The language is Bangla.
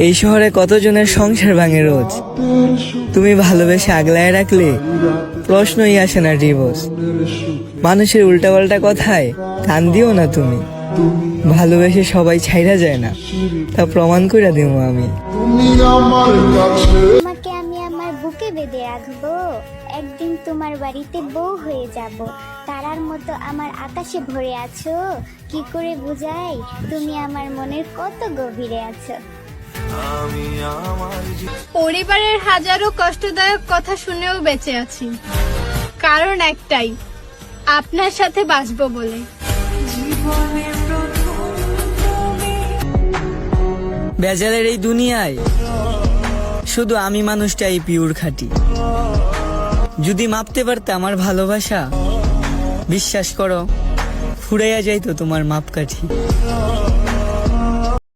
এই শহরে কতজনের সংসার ভাঙে রোজ, তুমি ভালোবেসে আগলায় রাখলে প্রশ্নই আসে না ডিভোর্স। মানুষের উল্টাপাল্টা কথায় কান দিও না তুমি, ভালোবেসে সবাই ছাইরা যায় না, তা প্রমাণ করে দিব আমি। তোমাকে আমি আমার বুকে বেঁধে রাখবো, একদিন তোমার বাড়িতে বউ হয়ে যাব। তারার মতো আমার আকাশে ভরে আছো, কি করে বুঝাই তুমি আমার মনের কত গভীরে আছো। পরিবারের হাজারো কষ্টদায়ক কথা শুনেও বেঁচে আছি, কারণ একটাই, আপনার সাথে বাঁচবো বলে। বেজালের এই দুনিয়ায় শুধু আমি মানুষটাই পিওর খাঁটি। যদি মাপতে পারতে আমার ভালোবাসা, বিশ্বাস করো ফুরাইয়া যাইতো তোমার মাপকাঠি।